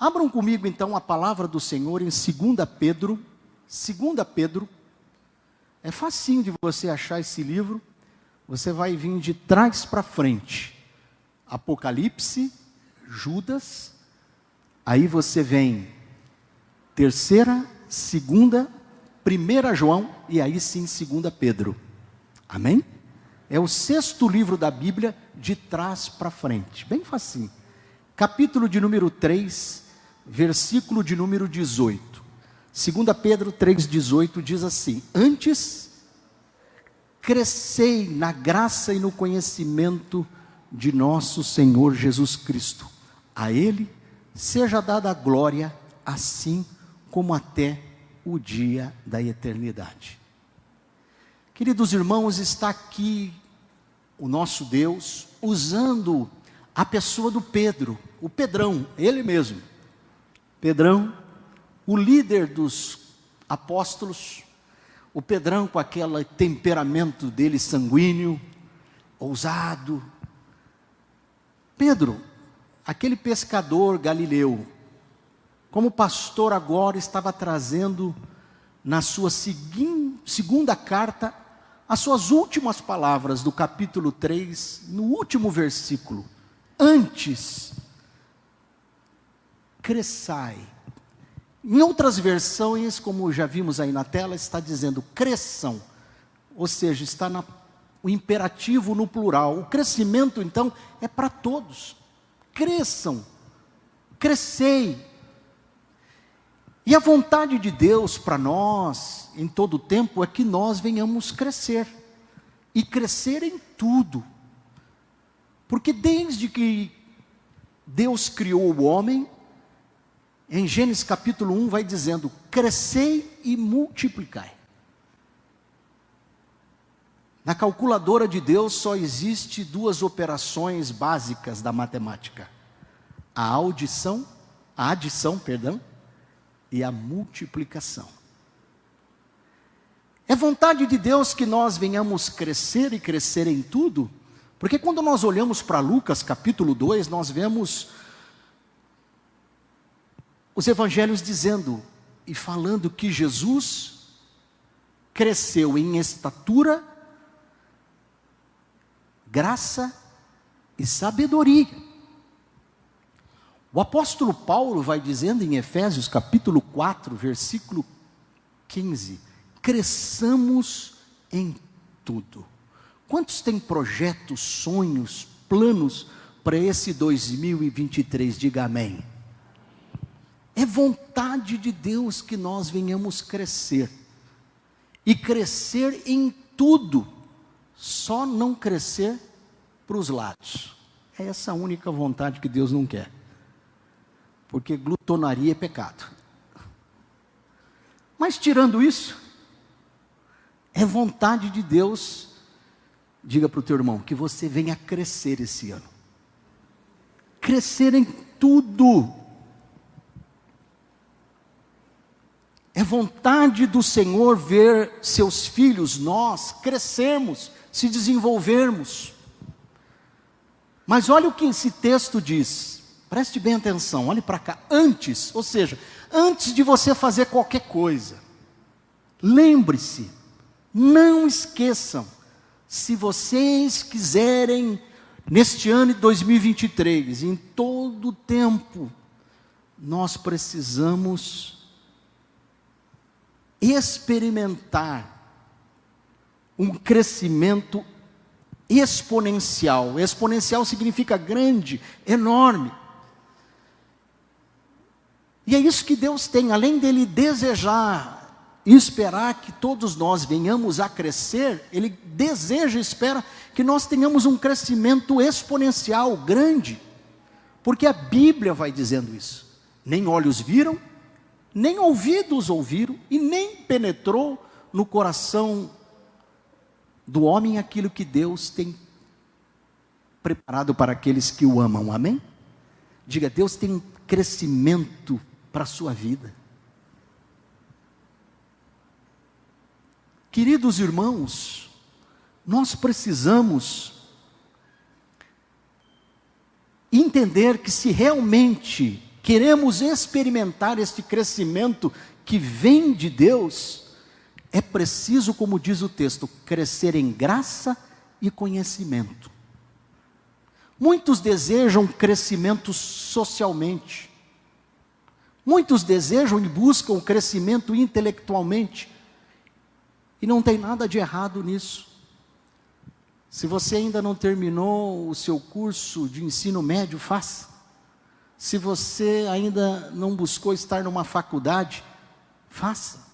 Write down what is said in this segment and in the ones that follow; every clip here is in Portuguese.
Abram comigo então a palavra do Senhor em 2 Pedro. 2 Pedro. É facinho de você achar esse livro. Você vai vir de trás para frente. Apocalipse, Judas. Aí você vem 3ª, 2ª, 1 João e aí sim 2 Pedro. Amém? É o 6º livro da Bíblia de trás para frente. Bem facinho. Capítulo de número 3, versículo de número 18. 2 Pedro 3,18 diz assim: antes, crescei na graça e no conhecimento de nosso Senhor Jesus Cristo. A Ele seja dada a glória, assim como até o dia da eternidade. Queridos irmãos, está aqui o nosso Deus usando a pessoa do Pedro, o Pedrão, ele mesmo. Pedrão, o líder dos apóstolos, o Pedrão com aquele temperamento dele sanguíneo, ousado. Pedro, aquele pescador galileu, como pastor agora estava trazendo na sua segunda carta, as suas últimas palavras do capítulo 3, no último versículo. Antes, cresçai. Em outras versões, como já vimos aí na tela, está dizendo cresçam. Ou seja, está o imperativo no plural. O crescimento, então, é para todos. Cresçam, crescei. E a vontade de Deus para nós, em todo o tempo, é que nós venhamos crescer. E crescer em tudo. Porque desde que Deus criou o homem, em Gênesis capítulo 1 vai dizendo, crescei e multiplicai. Na calculadora de Deus só existe 2 operações básicas da matemática. A adição, e a multiplicação. É vontade de Deus que nós venhamos crescer e crescer em tudo, porque quando nós olhamos para Lucas capítulo 2, nós vemos os evangelhos dizendo e falando que Jesus cresceu em estatura, graça e sabedoria. O apóstolo Paulo vai dizendo em Efésios capítulo 4, versículo 15, cresçamos em tudo. Quantos têm projetos, sonhos, planos para esse 2023? Diga amém. É vontade de Deus que nós venhamos crescer. E crescer em tudo. Só não crescer para os lados. É essa a única vontade que Deus não quer. Porque glutonaria é pecado. Mas tirando isso, é vontade de Deus, diga para o teu irmão, que você venha crescer esse ano. Crescer em tudo. É vontade do Senhor ver seus filhos, nós, crescermos, se desenvolvermos. Mas olha o que esse texto diz, preste bem atenção, olhe para cá. Antes, ou seja, antes de você fazer qualquer coisa, lembre-se, não esqueçam, se vocês quiserem, neste ano de 2023, em todo o tempo, nós precisamos experimentar um crescimento exponencial. Exponencial significa grande, enorme. E é isso que Deus tem, além dele desejar e esperar que todos nós venhamos a crescer, Ele deseja e espera que nós tenhamos um crescimento exponencial, grande, porque a Bíblia vai dizendo isso. Nem olhos viram, nem ouvidos ouviram, e nem penetrou no coração do homem aquilo que Deus tem preparado para aqueles que o amam, amém? Diga, Deus tem um crescimento para a sua vida. Queridos irmãos, nós precisamos entender que se realmente queremos experimentar este crescimento que vem de Deus, é preciso, como diz o texto, crescer em graça e conhecimento. Muitos desejam crescimento socialmente. Muitos desejam e buscam crescimento intelectualmente. E não tem nada de errado nisso. Se você ainda não terminou o seu curso de ensino médio, faça. Se você ainda não buscou estar numa faculdade, faça.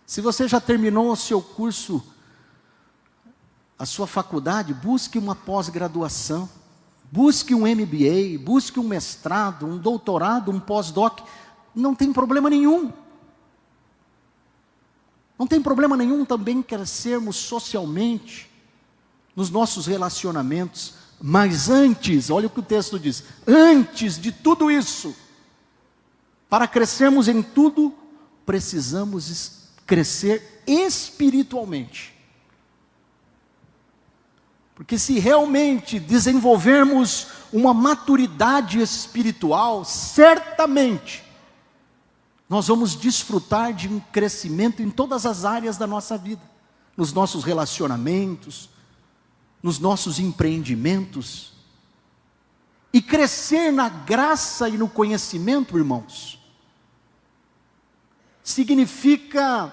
Se você já terminou o seu curso, a sua faculdade, busque uma pós-graduação. Busque um MBA, busque um mestrado, um doutorado, um pós-doc. Não tem problema nenhum. Não tem problema nenhum também crescermos socialmente, nos nossos relacionamentos. Mas antes, olha o que o texto diz, antes de tudo isso, para crescermos em tudo, precisamos crescer espiritualmente. Porque se realmente desenvolvermos uma maturidade espiritual, certamente, nós vamos desfrutar de um crescimento em todas as áreas da nossa vida. Nos nossos relacionamentos, nos nossos empreendimentos. E crescer na graça e no conhecimento, irmãos, significa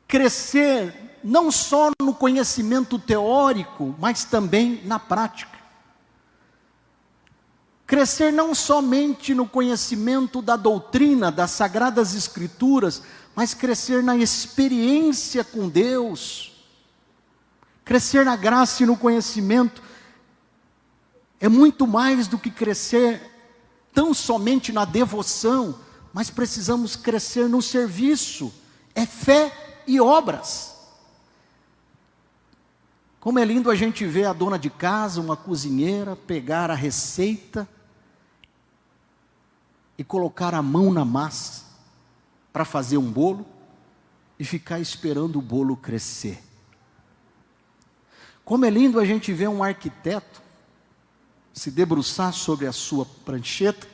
crescer não só no conhecimento teórico, mas também na prática. Crescer não somente no conhecimento da doutrina, das Sagradas Escrituras, mas crescer na experiência com Deus. Crescer na graça e no conhecimento é muito mais do que crescer tão somente na devoção, mas precisamos crescer no serviço. É fé e obras. Como é lindo a gente ver a dona de casa, uma cozinheira, pegar a receita e colocar a mão na massa para fazer um bolo e ficar esperando o bolo crescer. Como é lindo a gente ver um arquiteto se debruçar sobre a sua prancheta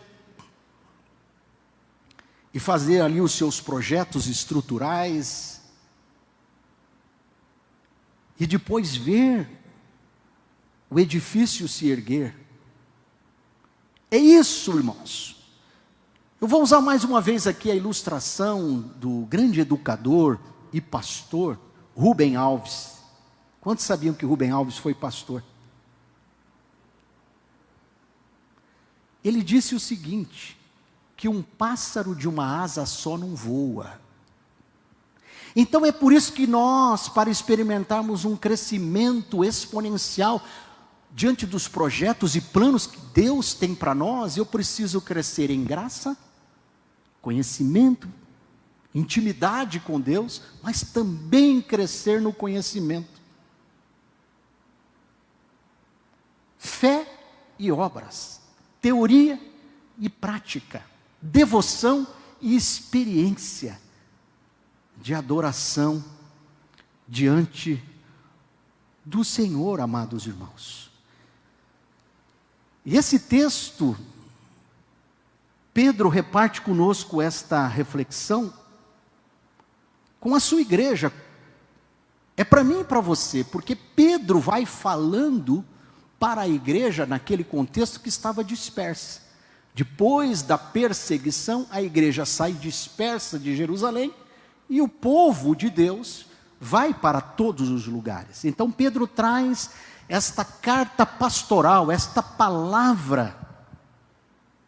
e fazer ali os seus projetos estruturais e depois ver o edifício se erguer. É isso, irmãos. Eu vou usar mais uma vez aqui a ilustração do grande educador e pastor Rubem Alves. Quantos sabiam que Rubem Alves foi pastor? Ele disse o seguinte, que um pássaro de uma asa só não voa. Então é por isso que nós, para experimentarmos um crescimento exponencial, diante dos projetos e planos que Deus tem para nós, eu preciso crescer em graça, conhecimento, intimidade com Deus, mas também crescer no conhecimento. Fé e obras, teoria e prática, devoção e experiência de adoração diante do Senhor, amados irmãos. E esse texto, Pedro reparte conosco esta reflexão com a sua igreja. É para mim e para você, porque Pedro vai falando para a igreja naquele contexto que estava dispersa. Depois da perseguição, a igreja sai dispersa de Jerusalém e o povo de Deus vai para todos os lugares. Então Pedro traz esta carta pastoral, esta palavra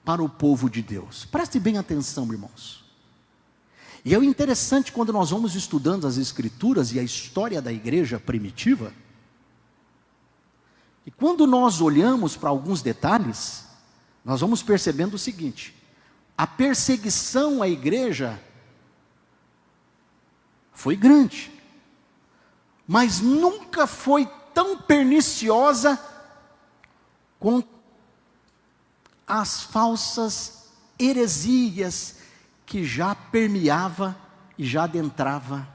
para o povo de Deus. Preste bem atenção, irmãos. E é interessante quando nós vamos estudando as Escrituras e a história da igreja primitiva, e quando nós olhamos para alguns detalhes, nós vamos percebendo o seguinte: a perseguição à igreja foi grande, mas nunca foi tão perniciosa com as falsas heresias que já permeava e já adentrava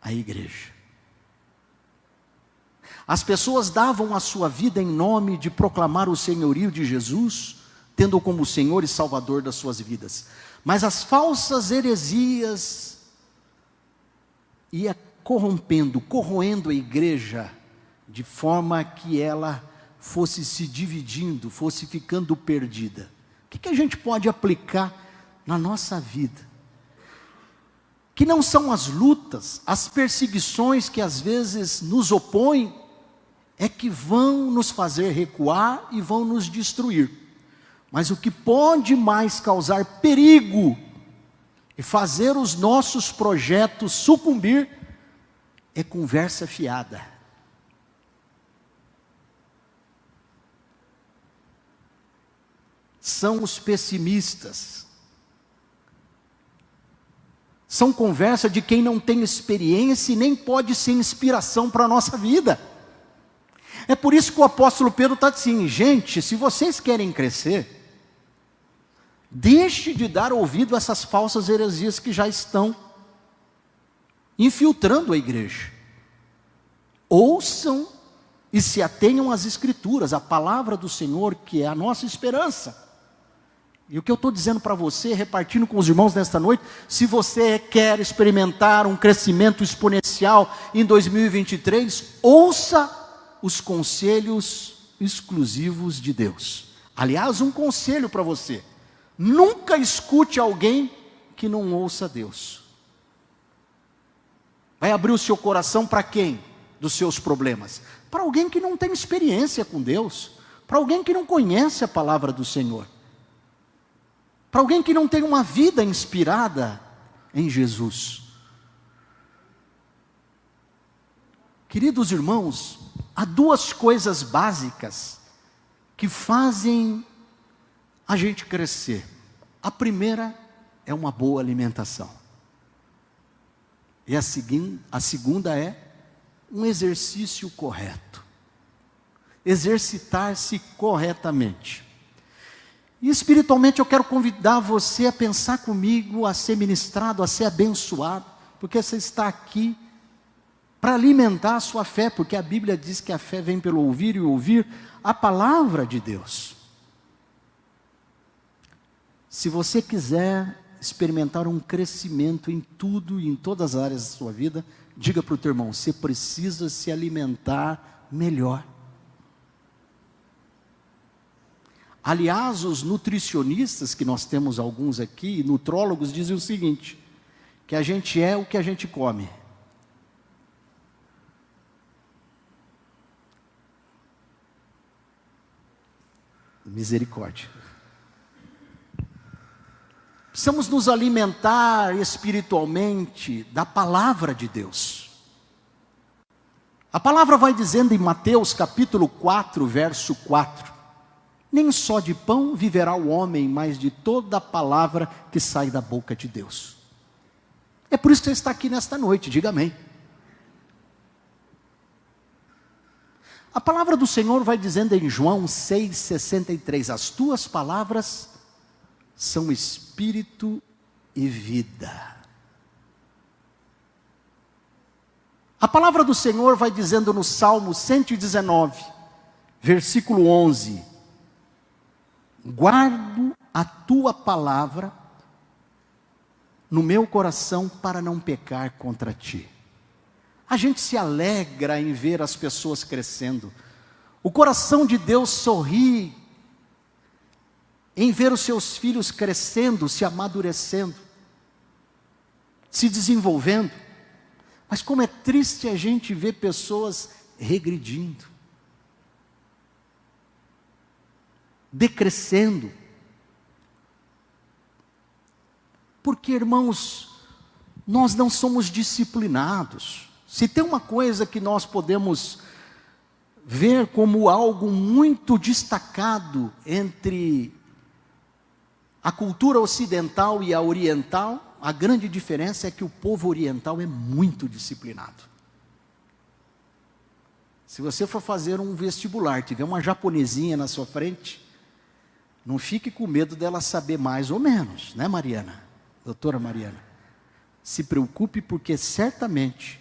a igreja. As pessoas davam a sua vida em nome de proclamar o senhorio de Jesus, tendo como Senhor e Salvador das suas vidas. Mas as falsas heresias ia corroendo a igreja, de forma que ela fosse se dividindo, fosse ficando perdida. O que a gente pode aplicar na nossa vida? Que não são as lutas, as perseguições que às vezes nos opõem, é que vão nos fazer recuar e vão nos destruir. Mas o que pode mais causar perigo e fazer os nossos projetos sucumbir é conversa fiada. São os pessimistas. São conversa de quem não tem experiência e nem pode ser inspiração para a nossa vida. É por isso que o apóstolo Pedro está assim: gente, se vocês querem crescer, deixe de dar ouvido a essas falsas heresias que já estão infiltrando a igreja. Ouçam e se atenham às Escrituras, à palavra do Senhor, que é a nossa esperança. E o que eu estou dizendo para você, repartindo com os irmãos nesta noite, se você quer experimentar um crescimento exponencial em 2023, ouça os conselhos exclusivos de Deus. Aliás, um conselho para você: nunca escute alguém que não ouça Deus. Vai abrir o seu coração para quem? Dos seus problemas? Para alguém que não tem experiência com Deus, para alguém que não conhece a palavra do Senhor, para alguém que não tem uma vida inspirada em Jesus. Queridos irmãos, há duas coisas básicas que fazem a gente crescer. A primeira é uma boa alimentação. E a segunda é um exercício correto. Exercitar-se corretamente. E espiritualmente eu quero convidar você a pensar comigo, a ser ministrado, a ser abençoado, porque você está aqui para alimentar a sua fé, porque a Bíblia diz que a fé vem pelo ouvir e ouvir a palavra de Deus. Se você quiser experimentar um crescimento em tudo e em todas as áreas da sua vida, diga para o teu irmão: você precisa se alimentar melhor. Aliás, os nutricionistas, que nós temos alguns aqui, nutrólogos, dizem o seguinte: que a gente é o que a gente come. Misericórdia. Precisamos nos alimentar espiritualmente da palavra de Deus. A palavra vai dizendo em Mateus capítulo 4, verso 4: nem só de pão viverá o homem, mas de toda a palavra que sai da boca de Deus. É por isso que você está aqui nesta noite, diga amém. A palavra do Senhor vai dizendo em João 6,63: as tuas palavras são espírito e vida. A palavra do Senhor vai dizendo no Salmo 119, versículo 11: guardo a tua palavra no meu coração para não pecar contra ti. A gente se alegra em ver as pessoas crescendo. O coração de Deus sorri em ver os seus filhos crescendo, se amadurecendo, se desenvolvendo. Mas como é triste a gente ver pessoas regredindo, decrescendo. Porque, irmãos, nós não somos disciplinados. Se tem uma coisa que nós podemos ver como algo muito destacado entre a cultura ocidental e a oriental, a grande diferença é que o povo oriental é muito disciplinado. Se você for fazer um vestibular, tiver uma japonesinha na sua frente, não fique com medo dela saber mais ou menos, né, Mariana? Doutora Mariana, se preocupe, porque certamente,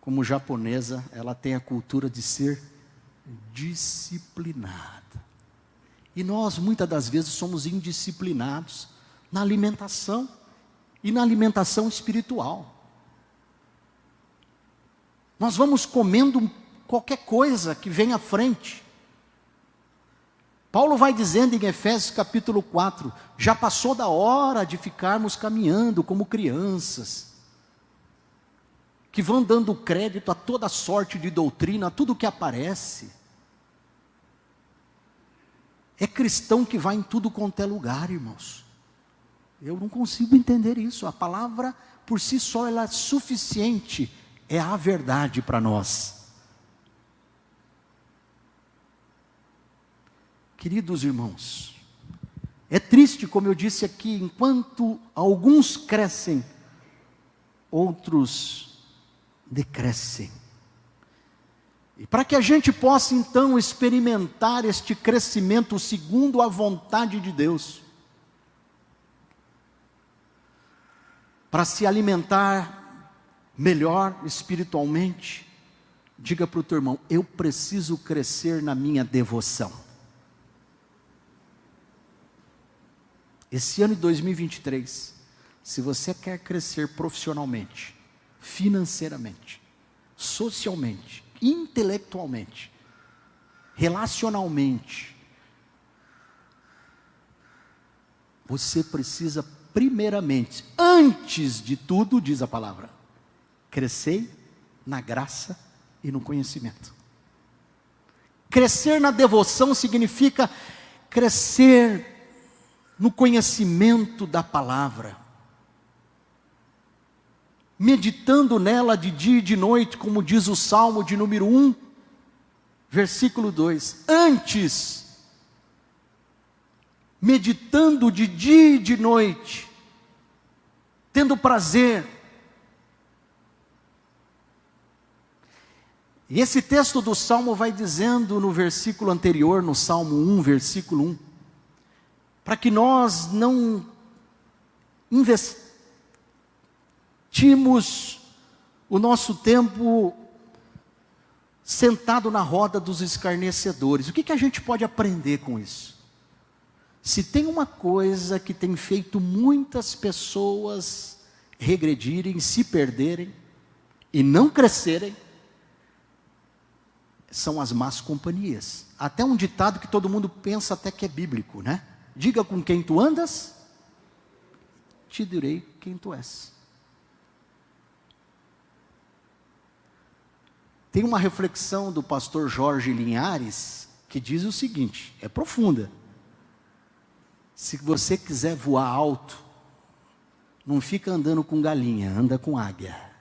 como japonesa, ela tem a cultura de ser disciplinada. E nós, muitas das vezes, somos indisciplinados na alimentação e na alimentação espiritual. Nós vamos comendo qualquer coisa que vem à frente. Paulo vai dizendo em Efésios capítulo 4, já passou da hora de ficarmos caminhando como crianças, que vão dando crédito a toda sorte de doutrina, a tudo que aparece. É cristão que vai em tudo quanto é lugar, irmãos. Eu não consigo entender isso. A palavra por si só ela é suficiente, é a verdade para nós. Queridos irmãos, é triste, como eu disse aqui, enquanto alguns crescem, outros decrescem. E para que a gente possa então experimentar este crescimento segundo a vontade de Deus, para se alimentar melhor espiritualmente, diga para o teu irmão, eu preciso crescer na minha devoção. Esse ano de 2023, se você quer crescer profissionalmente, financeiramente, socialmente, intelectualmente, relacionalmente, você precisa primeiramente, antes de tudo, diz a palavra, crescer na graça e no conhecimento. Crescer na devoção significa crescer no conhecimento da palavra, meditando nela de dia e de noite, como diz o Salmo de número 1, versículo 2, antes, meditando de dia e de noite, tendo prazer. E esse texto do Salmo vai dizendo no versículo anterior, no Salmo 1, versículo 1, para que nós não investimos o nosso tempo sentado na roda dos escarnecedores. O que a gente pode aprender com isso? Se tem uma coisa que tem feito muitas pessoas regredirem, se perderem e não crescerem, são as más companhias. Até um ditado que todo mundo pensa até que é bíblico, né? Diga com quem tu andas, te direi quem tu és. Tem uma reflexão do pastor Jorge Linhares, que diz o seguinte, é profunda. Se você quiser voar alto, não fica andando com galinha, anda com águia.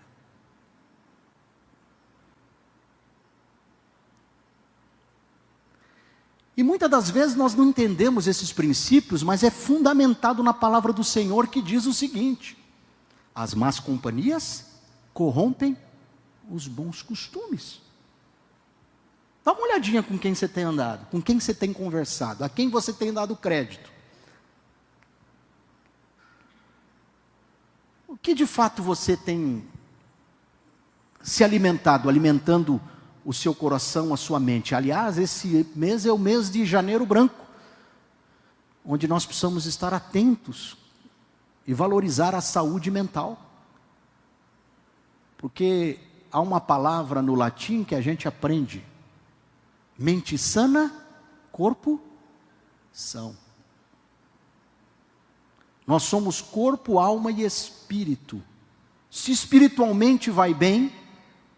E muitas das vezes nós não entendemos esses princípios, mas é fundamentado na palavra do Senhor que diz o seguinte, as más companhias corrompem os bons costumes. Dá uma olhadinha com quem você tem andado, com quem você tem conversado, a quem você tem dado crédito. O que de fato você tem se alimentando o seu coração, a sua mente? Aliás, esse mês é o mês de Janeiro Branco, onde nós precisamos estar atentos e valorizar a saúde mental. Porque há uma palavra no latim que a gente aprende, mente sana, corpo são. Nós somos corpo, alma e espírito. Se espiritualmente vai bem,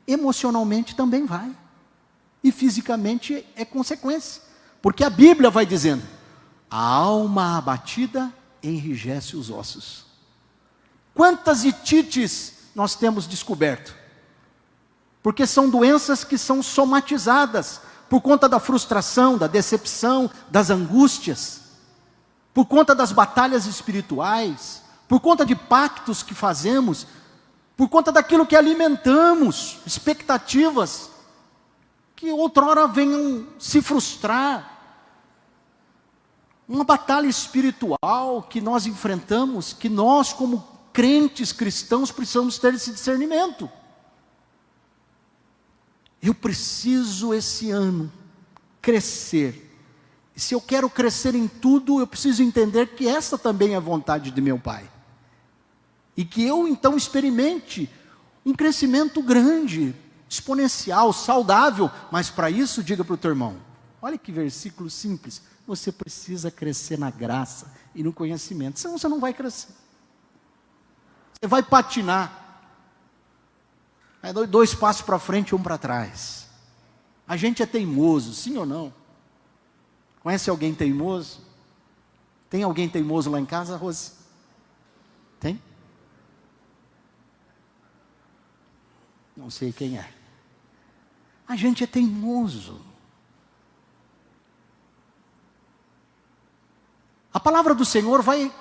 emocionalmente também vai. E fisicamente é consequência. Porque a Bíblia vai dizendo, a alma abatida enrijece os ossos. Quantas itites nós temos descoberto? Porque são doenças que são somatizadas por conta da frustração, da decepção, das angústias, por conta das batalhas espirituais, por conta de pactos que fazemos, por conta daquilo que alimentamos, expectativas que outrora venham se frustrar. Uma batalha espiritual que nós enfrentamos, que nós como crentes cristãos precisamos ter esse discernimento. Eu preciso esse ano crescer E se eu quero crescer em tudo, eu preciso entender que essa também é a vontade de meu Pai. E que eu então experimente um crescimento grande, exponencial, saudável. Mas para isso, diga para o teu irmão, olha que versículo simples. Você precisa crescer na graça e no conhecimento, senão você não vai crescer. Você vai patinar. Vai dar 2 passos para frente e 1 para trás. A gente é teimoso, sim ou não? Conhece alguém teimoso? Tem alguém teimoso lá em casa, Rose? Tem? Não sei quem é. A gente é teimoso. A palavra do Senhor vai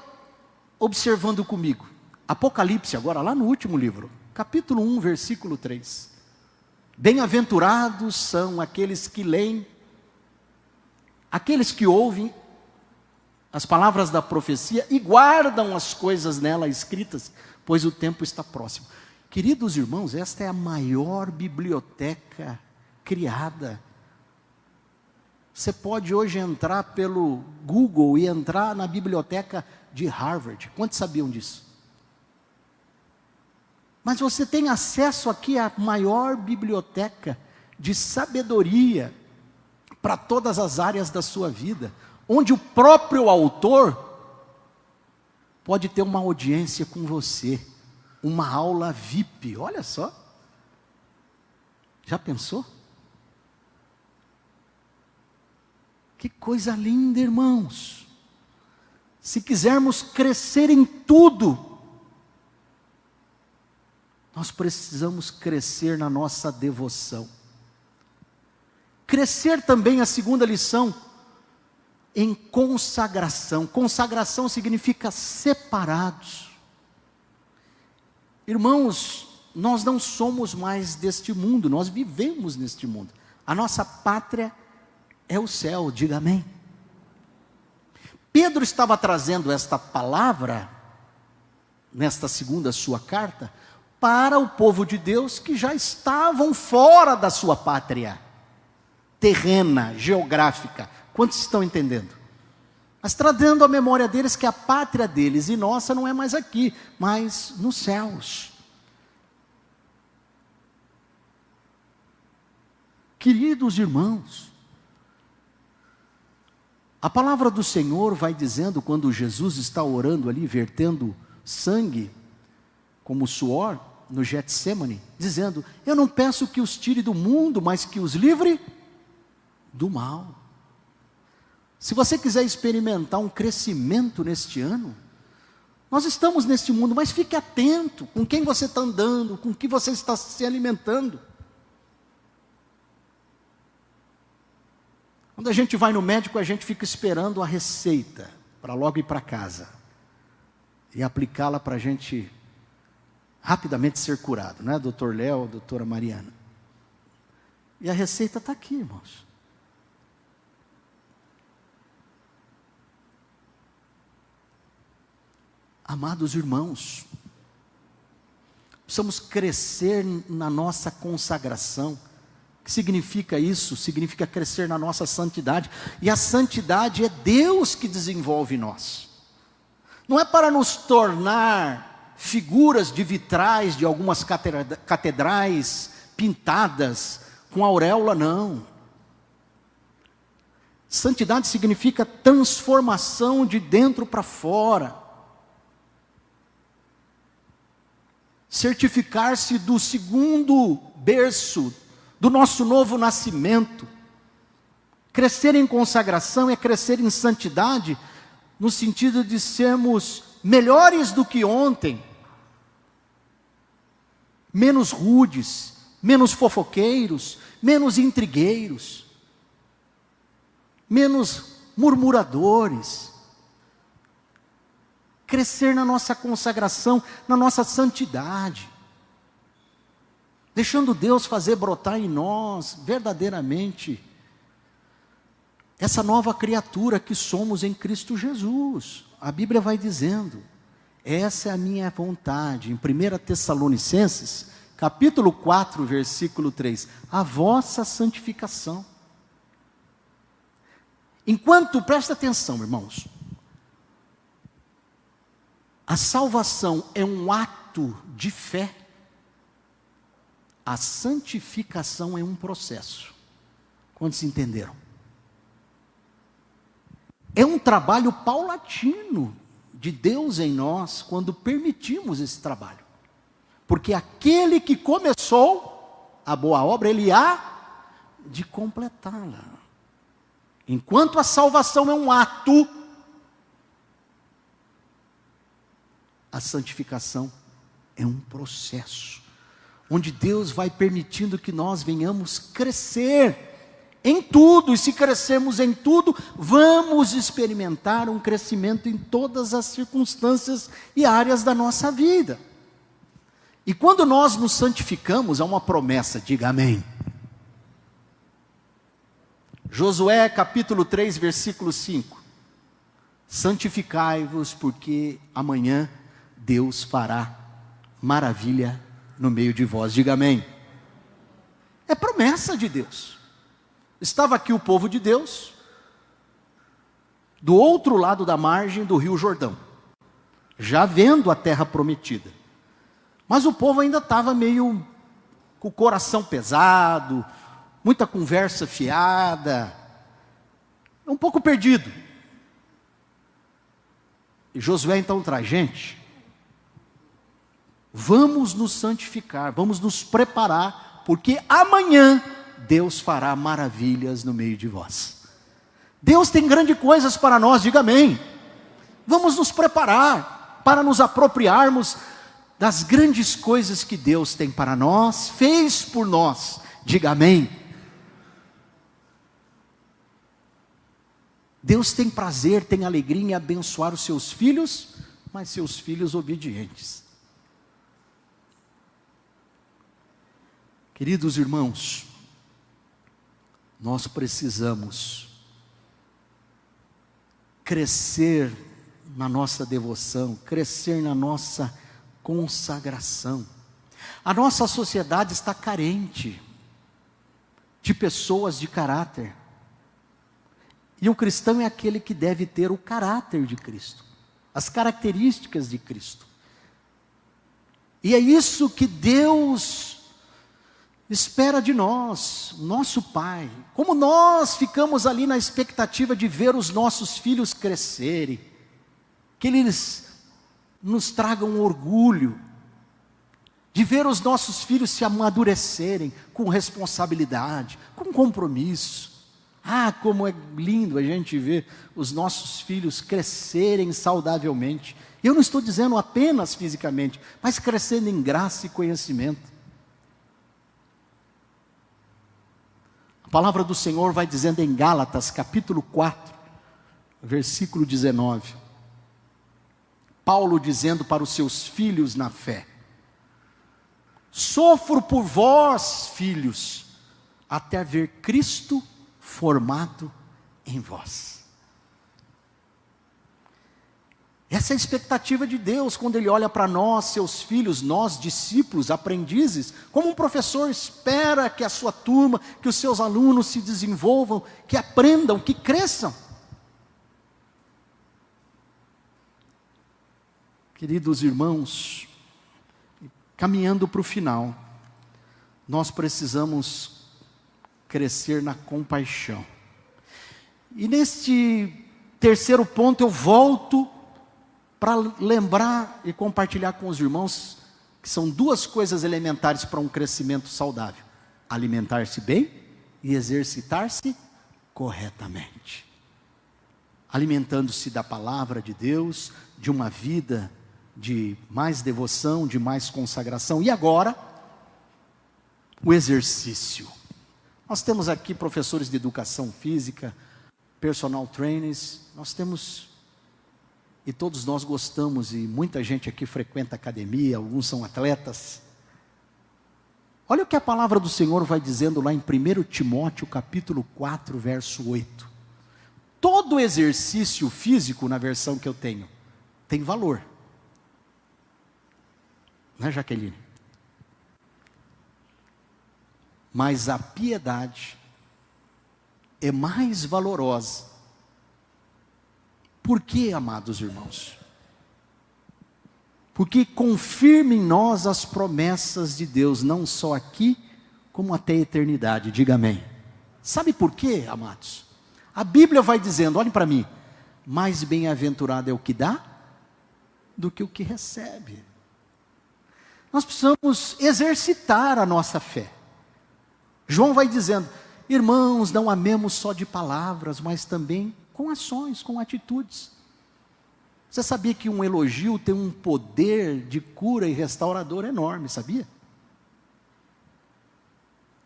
observando comigo. Apocalipse, agora lá no último livro. Capítulo 1, versículo 3. Bem-aventurados são aqueles que leem, aqueles que ouvem as palavras da profecia e guardam as coisas nela escritas, pois o tempo está próximo. Queridos irmãos, esta é a maior biblioteca criada. Você pode hoje entrar pelo Google e entrar na biblioteca de Harvard. Quantos sabiam disso? Mas você tem acesso aqui à maior biblioteca de sabedoria para todas as áreas da sua vida, onde o próprio autor pode ter uma audiência com você, uma aula VIP, olha só. Já pensou? Que coisa linda, irmãos. Se quisermos crescer em tudo, nós precisamos crescer na nossa devoção. Crescer também, a segunda lição, em consagração. Consagração significa separados. Irmãos, nós não somos mais deste mundo, nós vivemos neste mundo. A nossa pátria é o céu, diga amém. Pedro estava trazendo esta palavra, nesta segunda sua carta, para o povo de Deus que já estavam fora da sua pátria terrena, geográfica. Quantos estão entendendo? Mas trazendo à memória deles que a pátria deles e nossa não é mais aqui, mas nos céus. Queridos irmãos, a palavra do Senhor vai dizendo, quando Jesus está orando ali, vertendo sangue como suor no Getsemane, dizendo, eu não peço que os tire do mundo, mas que os livre do mal. Se você quiser experimentar um crescimento neste ano, nós estamos neste mundo, mas fique atento com quem você está andando, com que você está se alimentando. Quando a gente vai no médico, a gente fica esperando a receita para logo ir para casa e aplicá-la para a gente rapidamente ser curado, né? Doutor Léo, doutora Mariana. E a receita está aqui, irmãos. Amados irmãos, precisamos crescer na nossa consagração. O que significa isso? Significa crescer na nossa santidade. E a santidade é Deus que desenvolve em nós. Não é para nos tornar figuras de vitrais de algumas catedrais pintadas com auréola, não. Santidade significa transformação de dentro para fora. Certificar-se do segundo berço, do nosso novo nascimento. Crescer em consagração é crescer em santidade, no sentido de sermos melhores do que ontem, menos rudes, menos fofoqueiros, menos intrigueiros, menos murmuradores. Crescer na nossa consagração, na nossa santidade, deixando Deus fazer brotar em nós, verdadeiramente, essa nova criatura que somos em Cristo Jesus. A Bíblia vai dizendo, essa é a minha vontade, em 1 Tessalonicenses, capítulo 4, versículo 3, a vossa santificação. Enquanto, presta atenção, irmãos, a salvação é um ato de fé, a santificação é um processo. Quantos entenderam? É um trabalho paulatino de Deus em nós, quando permitimos esse trabalho. Porque aquele que começou a boa obra, ele há de completá-la. Enquanto a salvação é um ato, a santificação é um processo, onde Deus vai permitindo que nós venhamos crescer em tudo, e se crescermos em tudo, vamos experimentar um crescimento em todas as circunstâncias e áreas da nossa vida. E quando nós nos santificamos, há uma promessa, diga amém. Josué capítulo 3, versículo 5. Santificai-vos, porque amanhã Deus fará maravilha no meio de vós, diga amém. É promessa de Deus. Estava aqui o povo de Deus, do outro lado da margem do rio Jordão, já vendo a terra prometida. Mas o povo ainda estava meio com o coração pesado, muita conversa fiada, um pouco perdido. E Josué então traz, gente, vamos nos santificar, vamos nos preparar, porque amanhã Deus fará maravilhas no meio de vós. Deus tem grandes coisas para nós, diga amém. Vamos nos preparar para nos apropriarmos das grandes coisas que Deus tem para nós, fez por nós, diga amém. Deus tem prazer, tem alegria em abençoar os seus filhos, mas seus filhos obedientes. Queridos irmãos, nós precisamos crescer na nossa devoção, crescer na nossa consagração. A nossa sociedade está carente de pessoas de caráter. E o cristão é aquele que deve ter o caráter de Cristo, as características de Cristo. E é isso que Deus espera de nós, nosso Pai. Como nós ficamos ali na expectativa de ver os nossos filhos crescerem, que eles nos tragam orgulho, de ver os nossos filhos se amadurecerem com responsabilidade, com compromisso. Ah, como é lindo a gente ver os nossos filhos crescerem saudavelmente. Eu não estou dizendo apenas fisicamente, mas crescendo em graça e conhecimento. A palavra do Senhor vai dizendo em Gálatas, capítulo 4, versículo 19. Paulo dizendo para os seus filhos na fé: sofro por vós, filhos, até ver Cristo formado em vós. Essa é a expectativa de Deus quando Ele olha para nós, seus filhos, nós discípulos, aprendizes, como um professor espera que a sua turma, que os seus alunos se desenvolvam, que aprendam, que cresçam. Queridos irmãos, caminhando para o final, nós precisamos crescer na compaixão. E neste terceiro ponto eu volto para lembrar e compartilhar com os irmãos que são duas coisas elementares para um crescimento saudável: alimentar-se bem e exercitar-se corretamente. Alimentando-se da palavra de Deus, de uma vida de mais devoção, de mais consagração. E agora, o exercício. Nós temos aqui professores de educação física, personal trainers, nós temos, e todos nós gostamos, e muita gente aqui frequenta academia, alguns são atletas. Olha o que a palavra do Senhor vai dizendo lá em 1 Timóteo capítulo 4, verso 8. Todo exercício físico, na versão que eu tenho, tem valor. Não é, Jaqueline? Mas a piedade é mais valorosa Por quê, amados irmãos? Porque confirma em nós as promessas de Deus, não só aqui, como até a eternidade. Diga amém. Sabe por quê, amados? A Bíblia vai dizendo, olhem para mim, mais bem-aventurado é o que dá, do que o que recebe. Nós precisamos exercitar a nossa fé. João vai dizendo, irmãos, não amemos só de palavras, mas também com ações, com atitudes. Você sabia que um elogio tem um poder de cura e restaurador enorme, sabia?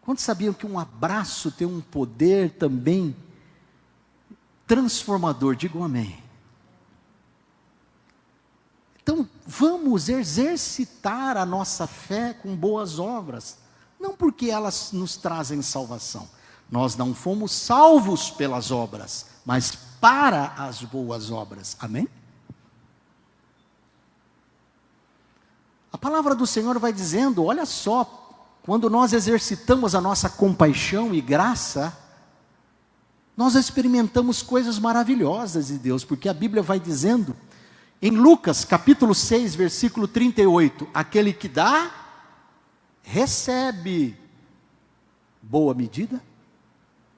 Quantos sabiam que um abraço tem um poder também transformador? Digam amém. Então, vamos exercitar a nossa fé com boas obras. Não porque elas nos trazem salvação. Nós não fomos salvos pelas obras, mas para as boas obras. Amém? A palavra do Senhor vai dizendo, olha só, quando nós exercitamos a nossa compaixão e graça, nós experimentamos coisas maravilhosas de Deus, porque a Bíblia vai dizendo, em Lucas capítulo 6, versículo 38, aquele que dá, recebe boa medida,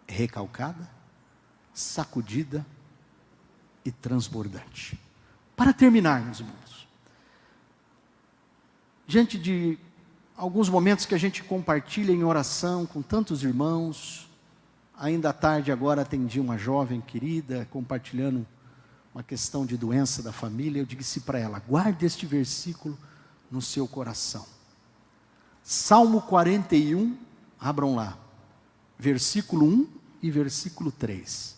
recalcada, sacudida e transbordante. Para terminar, meus irmãos, diante de alguns momentos que a gente compartilha em oração com tantos irmãos, ainda à tarde agora atendi uma jovem querida, compartilhando uma questão de doença da família, eu disse para ela, guarde este versículo no seu coração. Salmo 41, abram lá, versículo 1 e versículo 3.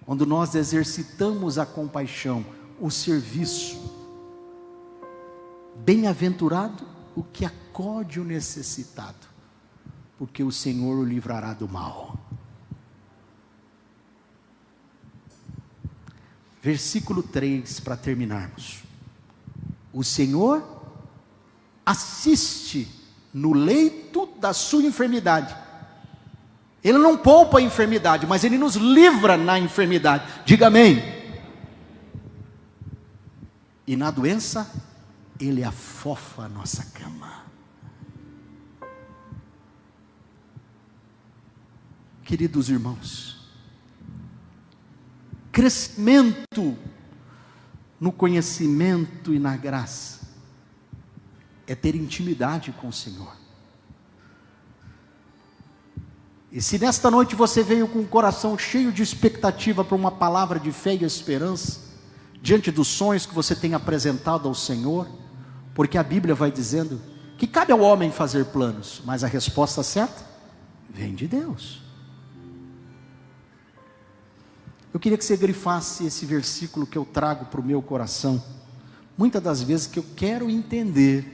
Quando nós exercitamos a compaixão, o serviço, bem-aventurado o que acode o necessitado, porque o Senhor o livrará do mal. Versículo 3, para terminarmos. O Senhor assiste no leito da sua enfermidade. Ele não poupa a enfermidade, mas Ele nos livra na enfermidade. Diga amém. E na doença, Ele afofa a nossa cama. Queridos irmãos, crescimento no conhecimento e na graça é ter intimidade com o Senhor. E se nesta noite você veio com o coração cheio de expectativa para uma palavra de fé e esperança, diante dos sonhos que você tem apresentado ao Senhor, porque a Bíblia vai dizendo que cabe ao homem fazer planos, mas a resposta certa vem de Deus. Eu queria que você grifasse esse versículo que eu trago para o meu coração, muitas das vezes que eu quero entender,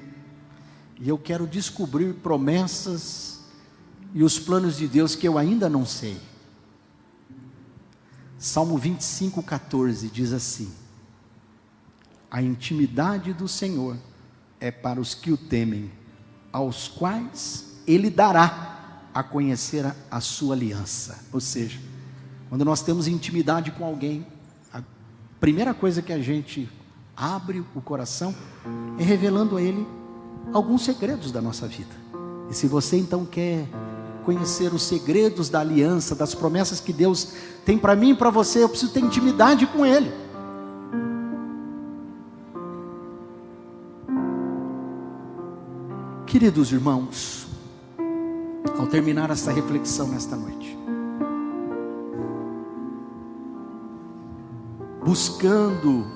e eu quero descobrir promessas e os planos de Deus que eu ainda não sei. Salmo 25:14 diz assim: a intimidade do Senhor é para os que o temem, aos quais Ele dará a conhecer a sua aliança. Ou seja, quando nós temos intimidade com alguém, a primeira coisa que a gente abre o coração é revelando a Ele alguns segredos da nossa vida. E se você então quer conhecer os segredos da aliança, das promessas que Deus tem para mim e para você, eu preciso ter intimidade com Ele. Queridos irmãos, ao terminar essa reflexão nesta noite, buscando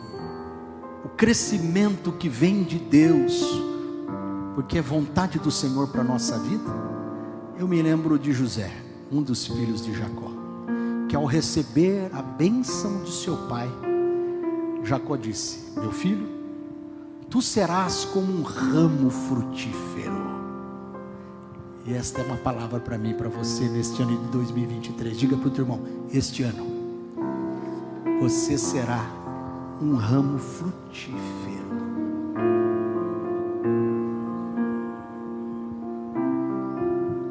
o crescimento que vem de Deus, porque é vontade do Senhor para a nossa vida, eu me lembro de José, um dos filhos de Jacó, que ao receber a bênção de seu pai, Jacó disse: meu filho, tu serás como um ramo frutífero. E esta é uma palavra para mim e para você neste ano de 2023. Diga para o teu irmão: este ano você será um ramo frutífero.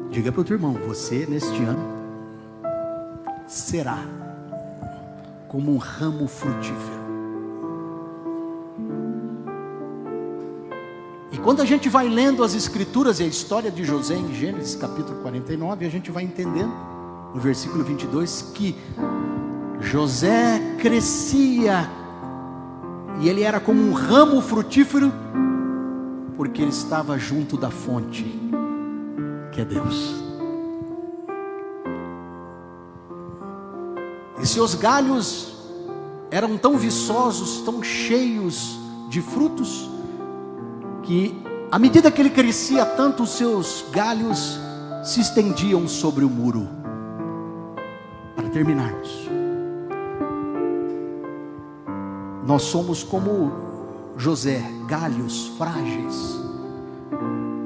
Diga para o teu irmão: você neste ano será como um ramo frutífero. E quando a gente vai lendo as escrituras e a história de José em Gênesis capítulo 49, a gente vai entendendo no versículo 22 que José crescia e ele era como um ramo frutífero porque ele estava junto da fonte, que é Deus. E seus galhos eram tão viçosos, tão cheios de frutos, que à medida que ele crescia tanto, os seus galhos se estendiam sobre o muro. Para terminarmos, nós somos como José, galhos frágeis,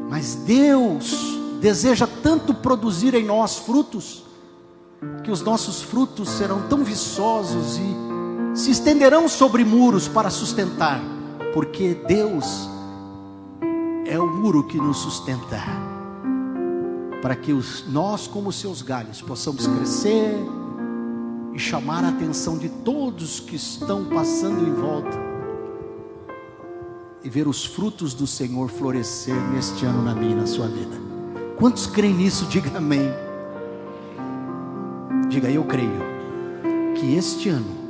mas Deus deseja tanto produzir em nós frutos, que os nossos frutos serão tão viçosos e se estenderão sobre muros para sustentar, porque Deus é o muro que nos sustenta, para que nós, como seus galhos, possamos crescer e chamar a atenção de todos que estão passando em volta, e ver os frutos do Senhor florescer neste ano na minha e na sua vida. Quantos creem nisso? Diga amém. Diga: eu creio que este ano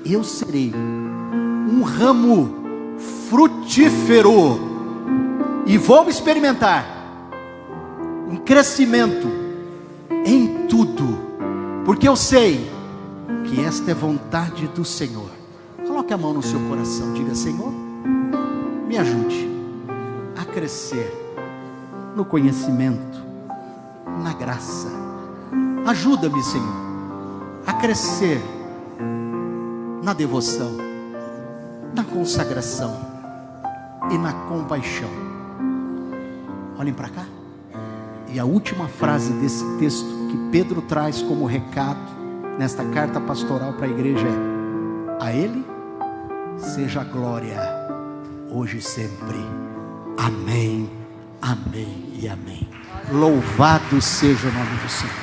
eu serei um ramo frutífero e vou experimentar um crescimento em tudo, porque eu sei que esta é vontade do Senhor. Coloque a mão no seu coração, diga: Senhor, me ajude a crescer no conhecimento, na graça. Ajuda-me, Senhor, a crescer na devoção, na consagração e na compaixão. Olhem para cá. E a última frase desse texto que Pedro traz como recado nesta carta pastoral para a igreja é: a Ele seja a glória hoje e sempre. Amém, amém e amém. Louvado seja o nome do Senhor.